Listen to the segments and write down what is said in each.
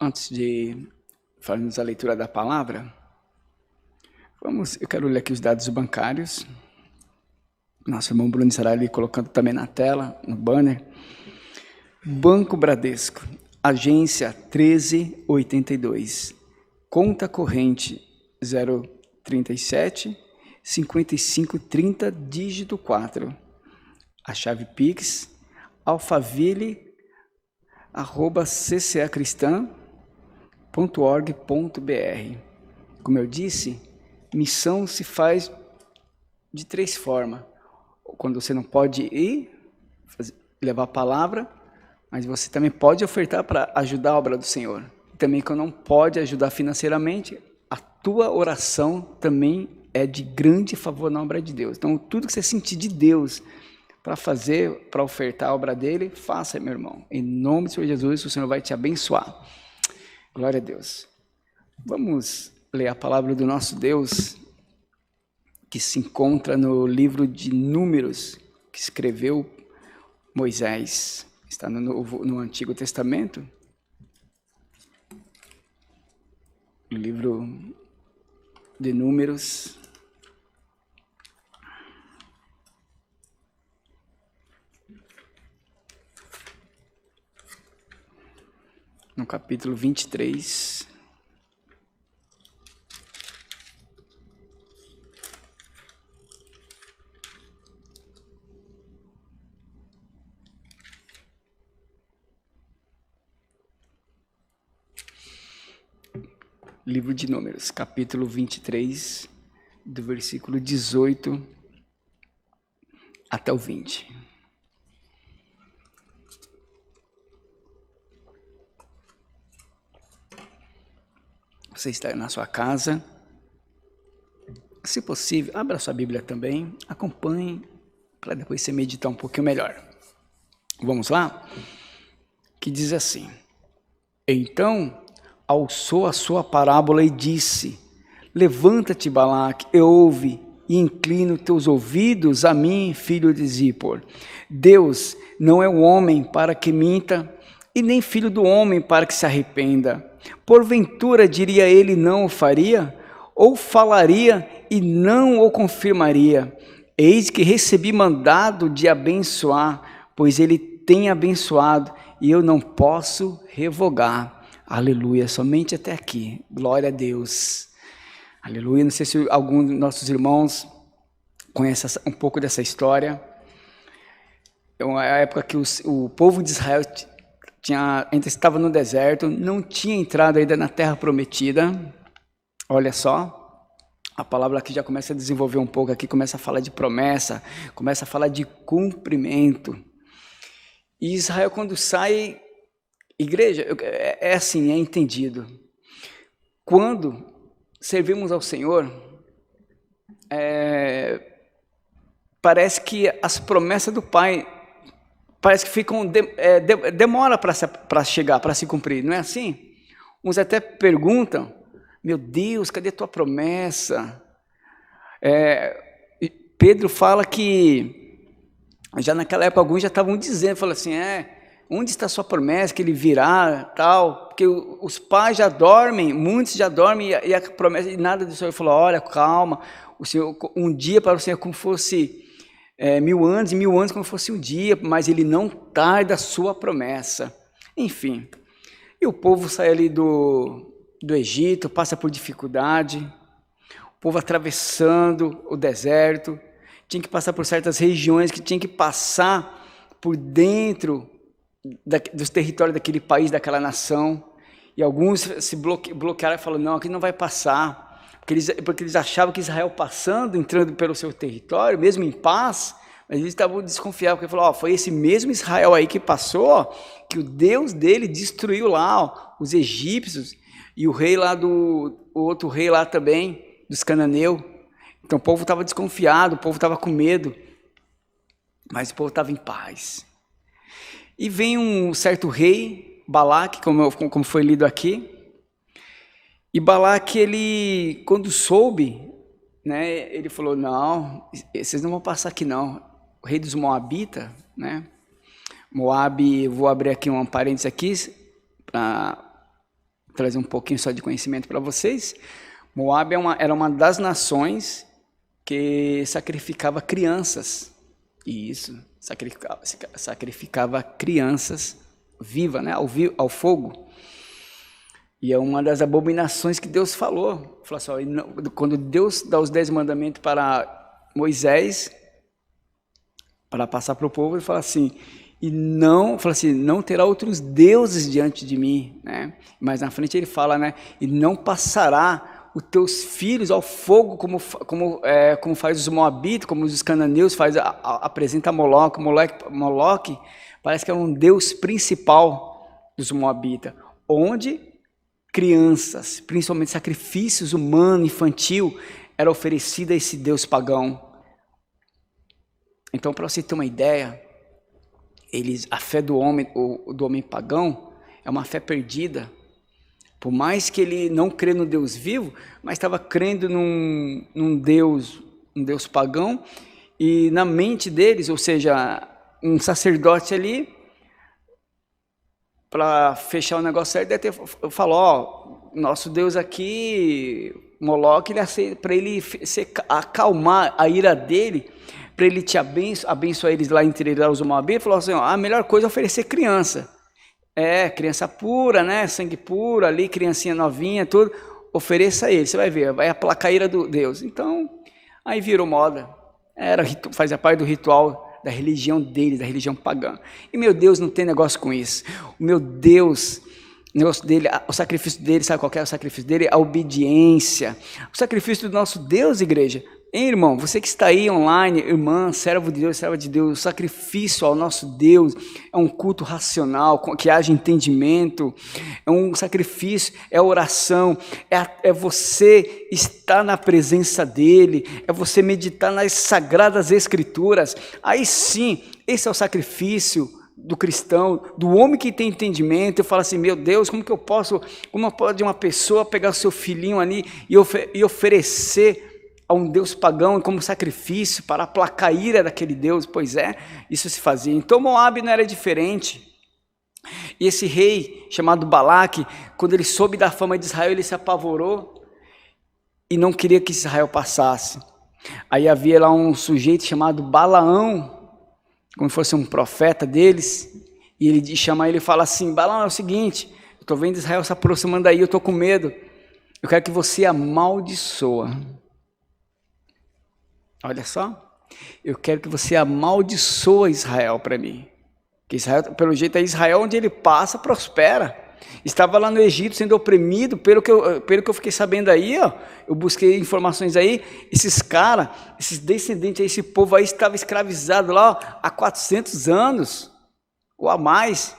Antes de fazermos a leitura da palavra, eu quero ler aqui os dados bancários. Nosso irmão Bruno estará ali colocando também na tela, no banner. Banco Bradesco, agência 1382, conta corrente 037 5530, dígito 4. A chave Pix, alfaville@ccacristã.org.br. Como eu disse, missão se faz de 3 formas. Quando você não pode ir levar a palavra, mas você também pode ofertar para ajudar a obra do Senhor. Também quando não pode ajudar financeiramente, a tua oração também é de grande favor na obra de Deus. Então, tudo que você sentir de Deus para fazer, para ofertar a obra dele, faça, meu irmão. Em nome do Senhor Jesus, o Senhor vai te abençoar. Glória a Deus. Vamos ler a palavra do nosso Deus, que se encontra no livro de Números, que escreveu Moisés. Está no Antigo Testamento. No livro de Números. No capítulo 23. Livro de Números, capítulo 23, do versículo 18 até o 20. Você está na sua casa, se possível, abra sua Bíblia também, acompanhe, para depois você meditar um pouquinho melhor. Vamos lá? Que diz assim: Então alçou a sua parábola e disse: Levanta-te, Balaque, e ouve, e inclina os teus ouvidos a mim, filho de Zippor. Deus não é o homem para que minta, e nem filho do homem para que se arrependa. Porventura, diria ele, não o faria? Ou falaria e não o confirmaria? Eis que recebi mandado de abençoar, pois ele tem abençoado, e eu não posso revogar. Aleluia, somente até aqui. Glória a Deus. Aleluia. Não sei se algum dos nossos irmãos conhece um pouco dessa história. É uma época que o povo de Israel ainda estava no deserto, não tinha entrado ainda na terra prometida. Olha só, a palavra aqui já começa a desenvolver um pouco aqui, começa a falar de promessa, começa a falar de cumprimento. E Israel, quando sai... Igreja, é assim, é entendido. Quando servimos ao Senhor, parece que as promessas do Pai, parece que demora para chegar, para se cumprir, não é assim? Uns até perguntam, meu Deus, cadê tua promessa? Pedro fala que, já naquela época, alguns já estavam dizendo, falam assim, onde está a sua promessa, que ele virá, tal, porque os pais já dormem, muitos já dormem, e a promessa, e nada do Senhor falou, olha, calma, o Senhor, um dia para o Senhor como fosse 1000 anos, e 1000 anos como fosse um dia, mas ele não tarda a sua promessa. Enfim, e o povo sai ali do Egito, passa por dificuldade, o povo atravessando o deserto, tinha que passar por certas regiões, que tinha que passar por dentro dos territórios daquele país, daquela nação, e alguns se bloquearam e falaram, não, aqui não vai passar, porque eles achavam que Israel passando, entrando pelo seu território, mesmo em paz, mas eles estavam desconfiados, porque falaram, foi esse mesmo Israel aí que passou, que o Deus dele destruiu lá, os egípcios, e o rei lá o outro rei lá também, dos cananeus. Então o povo estava desconfiado, o povo estava com medo, mas o povo estava em paz. E vem um certo rei, Balaque, como foi lido aqui, e Balaque, ele, quando soube, né, ele falou, não, vocês não vão passar aqui não. O rei dos Moabitas, né, Moabe, vou abrir aqui um parênteses aqui, trazer um pouquinho só de conhecimento para vocês. Moabe era uma das nações que sacrificava crianças. Isso, sacrificava crianças vivas, né, ao fogo. E é uma das abominações que Deus falou. Falou assim, ó, quando Deus dá os 10 mandamentos para Moisés, para passar para o povo, ele fala assim, não terá outros deuses diante de mim, né? Mas na frente ele fala, né, e não passará os teus filhos ao fogo como faz os moabitas, como os cananeus apresenta Moloque. Moloque parece que é um deus principal dos moabitas, onde crianças, principalmente sacrifícios humanos, infantil, era oferecido a esse deus pagão. Então, para você ter uma ideia, a fé do homem pagão é uma fé perdida. Por mais que ele não crê no Deus vivo, mas estava crendo num Deus pagão, e na mente deles, ou seja, um sacerdote ali, para fechar o negócio certo, deve ter falado, ó, nosso Deus aqui, Moloque, para ele acalmar a ira dele, para ele te abençoar eles lá entre eles, os moabitas, falou assim, ó, a melhor coisa é oferecer criança. Criança pura, né, sangue puro ali, criancinha novinha, tudo, ofereça a ele, você vai ver, vai aplacar a ira do Deus. Então, aí virou moda, fazia parte do ritual da religião deles, da religião pagã. E meu Deus não tem negócio com isso. O meu Deus, o negócio dele, o sacrifício dele, sabe qual é o sacrifício dele? A obediência. O sacrifício do nosso Deus, igreja. Hein, irmão, você que está aí online, irmã, servo de Deus, serva de Deus, o sacrifício ao nosso Deus é um culto racional, que haja entendimento, é um sacrifício, é oração, é você estar na presença dEle, é você meditar nas sagradas escrituras. Aí sim, esse é o sacrifício do cristão, do homem que tem entendimento. Eu falo assim, meu Deus, como pode uma pessoa pegar o seu filhinho ali e oferecer a um Deus pagão como sacrifício para aplacar a ira daquele Deus? Pois é, isso se fazia. Então Moabe não era diferente. E esse rei chamado Balaque, quando ele soube da fama de Israel, ele se apavorou e não queria que Israel passasse. Aí havia lá um sujeito chamado Balaão, como se fosse um profeta deles, e ele chama ele e fala assim, Balaão, é o seguinte, eu estou vendo Israel se aproximando aí, eu estou com medo, eu quero que você amaldiçoa. Olha só, eu quero que você amaldiçoa Israel para mim. Que Israel, pelo jeito é Israel, onde ele passa, prospera. Estava lá no Egito sendo oprimido, pelo que eu fiquei sabendo aí, ó, eu busquei informações aí, esses caras, esses descendentes aí, esse povo aí estava escravizado lá, ó, há 400 anos, ou a mais,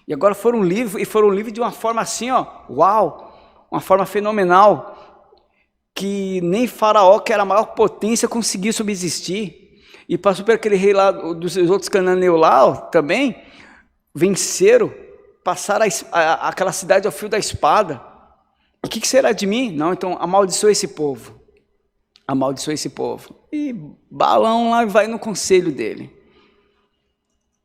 e agora foram livres de uma forma assim, ó, uau, uma forma fenomenal, que nem Faraó, que era a maior potência, conseguiu subsistir. E passou por aquele rei lá, dos outros cananeus lá, ó, também, venceram, passaram aquela cidade ao fio da espada. O que será de mim? Não, então amaldiçoa esse povo. Amaldiçoa esse povo. E Balaão lá vai no conselho dele.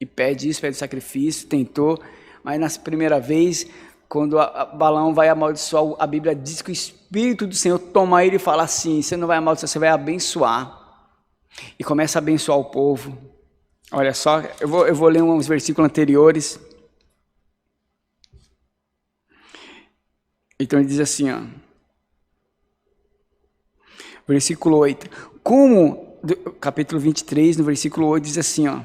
E pede sacrifício, tentou, mas na primeira vez, quando Balaão vai amaldiçoar, a Bíblia diz que o Espírito do Senhor toma ele e fala assim, você não vai amaldiçoar, você vai abençoar. E começa a abençoar o povo. Olha só, eu vou ler uns versículos anteriores. Então ele diz assim, ó, versículo 8, capítulo 23, no versículo 8, diz assim, ó,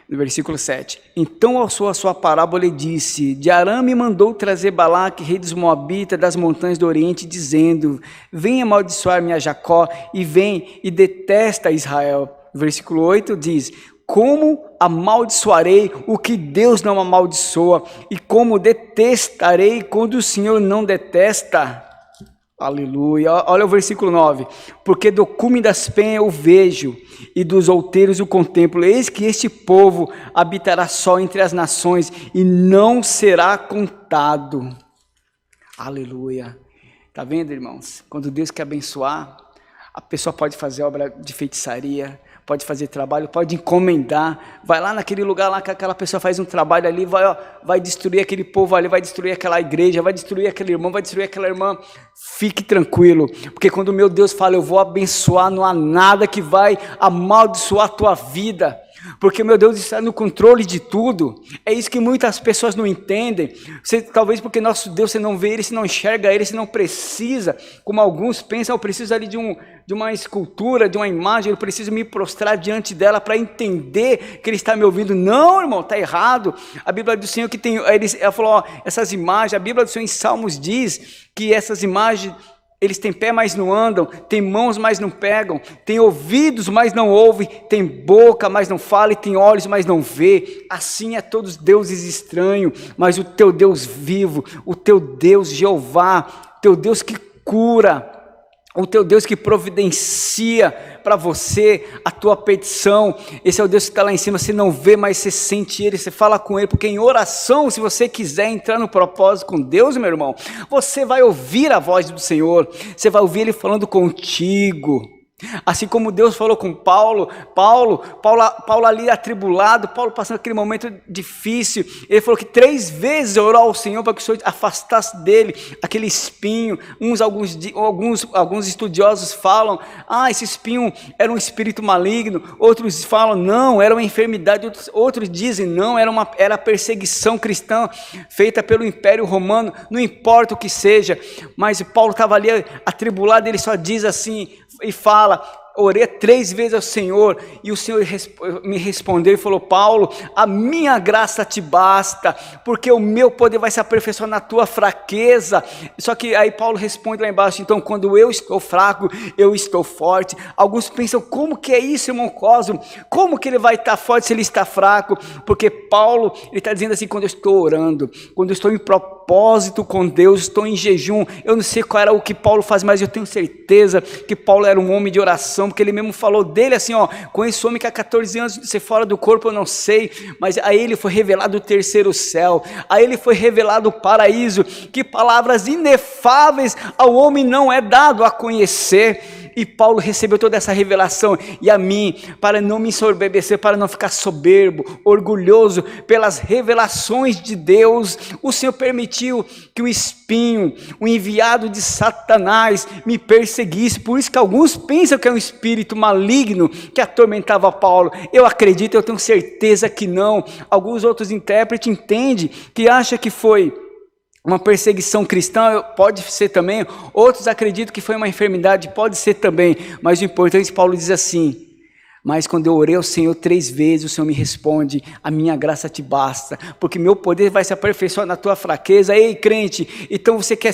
no versículo 7, então ao sua parábola ele disse, de Arã me mandou trazer Balaque, rei dos Moabitas, das montanhas do Oriente, dizendo, vem amaldiçoar-me a Jacó, e vem e detesta Israel. Versículo 8 diz, como amaldiçoarei o que Deus não amaldiçoa, e como detestarei quando o Senhor não detesta. Aleluia. Olha o versículo 9. Porque do cume das penhas eu vejo, e dos outeiros o contemplo. Eis que este povo habitará só entre as nações, e não será contado. Aleluia. Está vendo, irmãos? Quando Deus quer abençoar, a pessoa pode fazer obra de feitiçaria, pode fazer trabalho, pode encomendar, vai lá naquele lugar lá que aquela pessoa faz um trabalho ali, vai destruir aquele povo ali, vai destruir aquela igreja, vai destruir aquele irmão, vai destruir aquela irmã. Fique tranquilo, porque quando o meu Deus fala, eu vou abençoar, não há nada que vai amaldiçoar a tua vida, porque o meu Deus está no controle de tudo. É isso que muitas pessoas não entendem. Talvez porque nosso Deus, você não vê Ele, você não enxerga Ele, você não precisa, como alguns pensam, eu preciso ali de uma escultura, de uma imagem, eu preciso me prostrar diante dela para entender que Ele está me ouvindo. Não, irmão, está errado. A Bíblia do Senhor que tem, ela falou, ó, essas imagens, a Bíblia do Senhor em Salmos diz que essas imagens, eles têm pé, mas não andam, têm mãos, mas não pegam, têm ouvidos, mas não ouvem, têm boca, mas não fala, e têm olhos, mas não vê. Assim é todos os deuses estranhos, mas o teu Deus vivo, o teu Deus Jeová, teu Deus que cura, o teu Deus que providencia para você a tua petição, esse é o Deus que está lá em cima, você não vê, mas você sente Ele, você fala com Ele, porque em oração, se você quiser entrar no propósito com Deus, meu irmão, você vai ouvir a voz do Senhor, você vai ouvir Ele falando contigo. Assim como Deus falou com Paulo ali atribulado, Paulo passando aquele momento difícil, ele falou que 3 vezes orou ao Senhor para que o Senhor afastasse dele aquele espinho. Alguns estudiosos falam, esse espinho era um espírito maligno, outros falam, não, era uma enfermidade, outros dizem, não, era perseguição cristã feita pelo Império Romano, não importa o que seja, mas Paulo estava ali atribulado, ele só diz assim, e fala, orei 3 vezes ao Senhor, e o Senhor me respondeu e falou, Paulo, a minha graça te basta, porque o meu poder vai se aperfeiçoar na tua fraqueza. Só que aí Paulo responde lá embaixo, então quando eu estou fraco, eu estou forte. Alguns pensam, como que é isso, irmão Cosmo? Como que ele vai estar forte se ele está fraco? Porque Paulo, ele está dizendo assim, quando eu estou orando, quando eu estou em propósito com Deus, estou em jejum, eu não sei qual era o que Paulo faz, mas eu tenho certeza que Paulo era um homem de oração, porque ele mesmo falou dele assim, conheço homem que há 14 anos de ser fora do corpo, eu não sei, mas a ele foi revelado o terceiro céu, a ele foi revelado o paraíso, que palavras inefáveis ao homem não é dado a conhecer. E Paulo recebeu toda essa revelação, e a mim, para não me ensoberbecer, para não ficar soberbo, orgulhoso, pelas revelações de Deus, o Senhor permitiu que o espinho, o enviado de Satanás, me perseguisse. Por isso que alguns pensam que é um espírito maligno que atormentava Paulo. Eu acredito, eu tenho certeza que não. Alguns outros intérpretes entendem, que acham que foi uma perseguição cristã, pode ser também. Outros acreditam que foi uma enfermidade, pode ser também. Mas o importante, Paulo diz assim, mas quando eu orei ao Senhor 3 vezes, o Senhor me responde, a minha graça te basta, porque meu poder vai se aperfeiçoar na tua fraqueza. Ei, crente, então você quer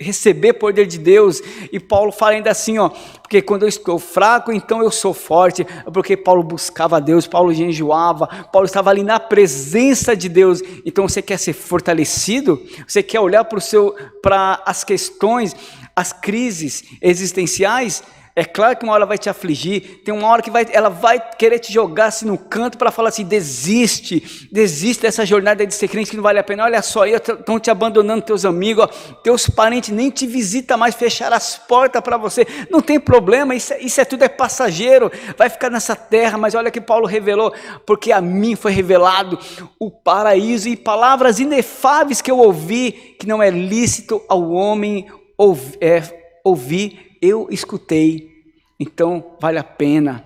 receber poder de Deus? E Paulo fala ainda assim, porque quando eu estou fraco, então eu sou forte. Porque Paulo buscava a Deus, Paulo jejuava, Paulo estava ali na presença de Deus. Então você quer ser fortalecido? Você quer olhar para as questões, as crises existenciais? É claro que uma hora vai te afligir, tem uma hora que ela vai querer te jogar assim no canto para falar assim, desiste dessa jornada de ser crente que não vale a pena. Olha só, estão te abandonando teus amigos, teus parentes nem te visitam mais, fecharam as portas para você. Não tem problema, isso tudo é passageiro, vai ficar nessa terra. Mas olha que Paulo revelou, porque a mim foi revelado o paraíso, e palavras inefáveis que eu ouvi, que não é lícito ao homem ouvir, eu escutei. Então vale a pena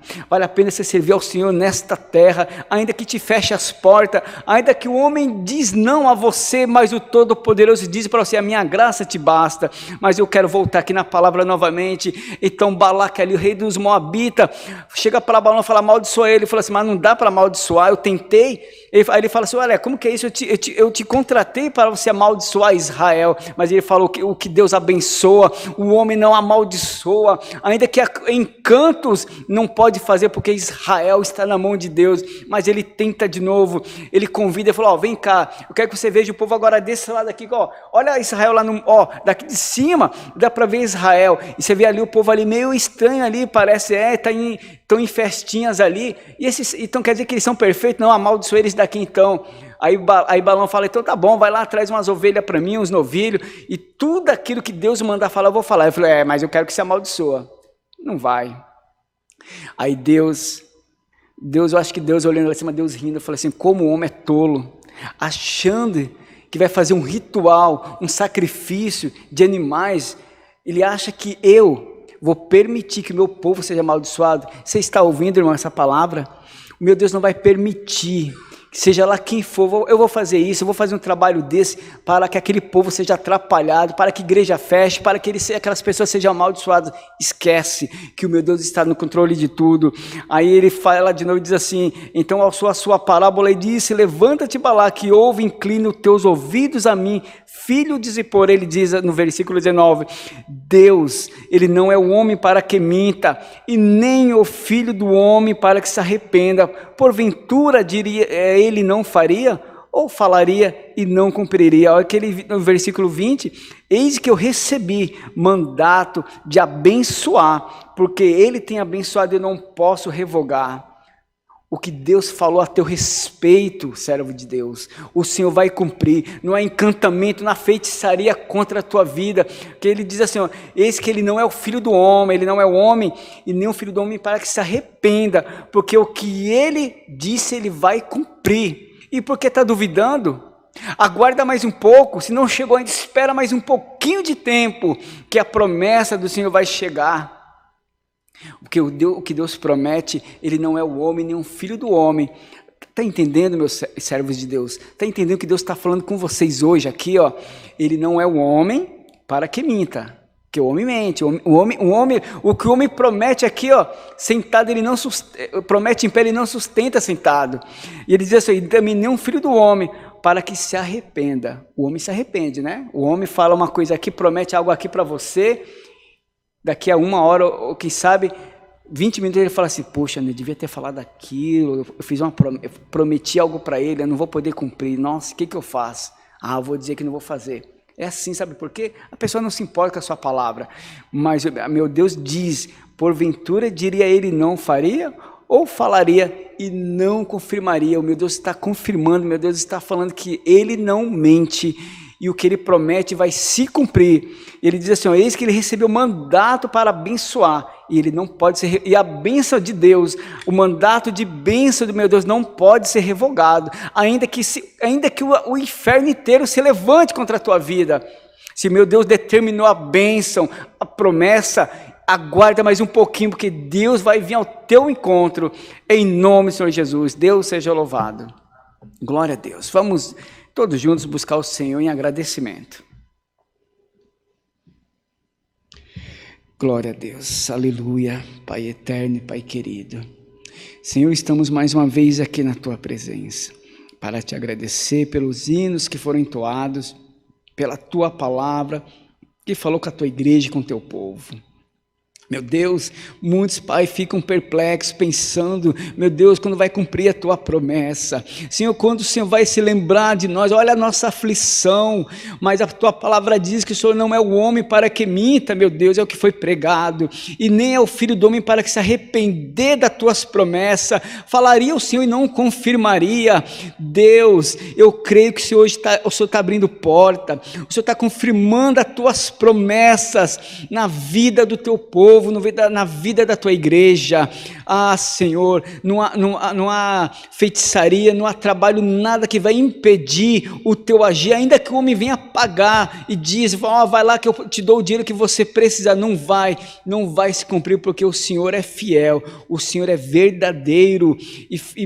você servir ao Senhor nesta terra, ainda que te feche as portas, ainda que o homem diz não a você, mas o Todo-Poderoso diz para você, a minha graça te basta. Mas eu quero voltar aqui na palavra novamente. Então Balaque ali, o rei dos Moabitas, chega para Balaão e fala, amaldiçoa ele. Ele fala assim, mas não dá para amaldiçoar, eu tentei. Aí ele fala assim, olha, como que é isso? Eu te contratei para você amaldiçoar Israel. Mas ele falou que o que Deus abençoa, o homem não amaldiçoa, ainda que encantos não pode fazer, porque Israel está na mão de Deus. Mas ele tenta de novo, ele convida e fala, vem cá, eu quero que você veja o povo agora desse lado aqui, olha Israel lá daqui de cima, dá para ver Israel, e você vê ali o povo ali meio estranho ali, parece, estão em festinhas ali, então quer dizer que eles são perfeitos? Não, amaldiçoa eles daqui então. Aí Balaão fala, então tá bom, vai lá, traz umas ovelhas para mim, uns novilhos, e tudo aquilo que Deus mandar falar, eu vou falar. Eu falei, mas eu quero que você amaldiçoa. Não vai. Aí Deus, eu acho que Deus olhando lá em cima, Deus rindo, falou assim, como o homem é tolo, achando que vai fazer um ritual, um sacrifício de animais, ele acha que eu vou permitir que o meu povo seja amaldiçoado. Você está ouvindo, irmão, essa palavra? O meu Deus não vai permitir, seja lá quem for, eu vou fazer isso, eu vou fazer um trabalho desse para que aquele povo seja atrapalhado, para que a igreja feche, para que aquelas pessoas sejam amaldiçoadas. Esquece que o meu Deus está no controle de tudo. Aí ele fala de novo e diz assim, então a sua parábola e disse, levanta-te, Balaque, ouve, inclina os teus ouvidos a mim, filho de Zippor. Ele diz no versículo 19, Deus, ele não é o homem para que minta, e nem o filho do homem para que se arrependa. Porventura diria, ele não faria, ou falaria e não cumpriria. Olha aquele no versículo 20, eis que eu recebi mandato de abençoar, porque ele tem abençoado e eu não posso revogar. O que Deus falou a teu respeito, servo de Deus, o Senhor vai cumprir. Não há encantamento, não há feitiçaria contra a tua vida. Que ele diz assim, ó, eis que ele não é o filho do homem, ele não é o homem, e nem o filho do homem para que se arrependa, porque o que ele disse, ele vai cumprir. E por que está duvidando? Aguarda mais um pouco, se não chegou ainda, espera mais um pouquinho de tempo, que a promessa do Senhor vai chegar. Porque o que Deus promete, ele não é o homem, nem um filho do homem. Está entendendo, meus servos de Deus? Está entendendo que Deus está falando com vocês hoje aqui? Ó? Ele não é o homem para que minta. Porque o homem mente. O que o homem promete aqui, ó, sentado, ele não promete em pé, ele não sustenta sentado. E ele diz assim, também nem um filho do homem, para que se arrependa. O homem se arrepende, né? O homem fala uma coisa aqui, promete algo aqui para você, daqui a 1 hora, ou quem sabe, 20 minutos ele fala assim, poxa, eu devia ter falado aquilo, eu prometi algo para ele, eu não vou poder cumprir, nossa, o que eu faço? Ah, eu vou dizer que não vou fazer. É assim, sabe por quê? A pessoa não se importa com a sua palavra, mas meu Deus diz, porventura diria ele não faria, ou falaria e não confirmaria. O meu Deus está confirmando, meu Deus está falando que ele não mente, e o que ele promete vai se cumprir. Ele diz assim, ó, eis que ele recebeu mandato para abençoar, e ele não pode ser, e a bênção de Deus, o mandato de bênção do meu Deus não pode ser revogado, ainda que o inferno inteiro se levante contra a tua vida. Se meu Deus determinou a bênção, a promessa, aguarda mais um pouquinho, porque Deus vai vir ao teu encontro, em nome do Senhor Jesus. Deus seja louvado. Glória a Deus. Vamos todos juntos buscar o Senhor em agradecimento. Glória a Deus, aleluia, Pai eterno e Pai querido. Senhor, estamos mais uma vez aqui na Tua presença, para Te agradecer pelos hinos que foram entoados, pela Tua palavra, que falou com a Tua igreja e com o Teu povo. Meu Deus, muitos pais ficam perplexos, pensando, meu Deus, quando vai cumprir a tua promessa? Senhor, quando o Senhor vai se lembrar de nós? Olha a nossa aflição, mas a tua palavra diz que o Senhor não é o homem para que minta, meu Deus, é o que foi pregado, e nem é o filho do homem para que se arrepender das tuas promessas. Falaria o Senhor e não confirmaria. Deus, eu creio que o Senhor está abrindo porta, o Senhor está confirmando as tuas promessas na vida do teu povo, na vida da tua igreja. Ah, Senhor, não há feitiçaria, não há trabalho, nada que vai impedir o teu agir, ainda que o homem venha pagar e diz, vai lá que eu te dou o dinheiro que você precisa. Não vai se cumprir, porque o Senhor é fiel, o Senhor é verdadeiro, e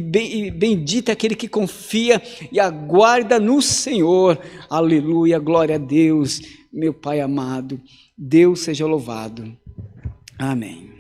bendito é aquele que confia e aguarda no Senhor. Aleluia, glória a Deus, meu Pai amado, Deus seja louvado. Amém.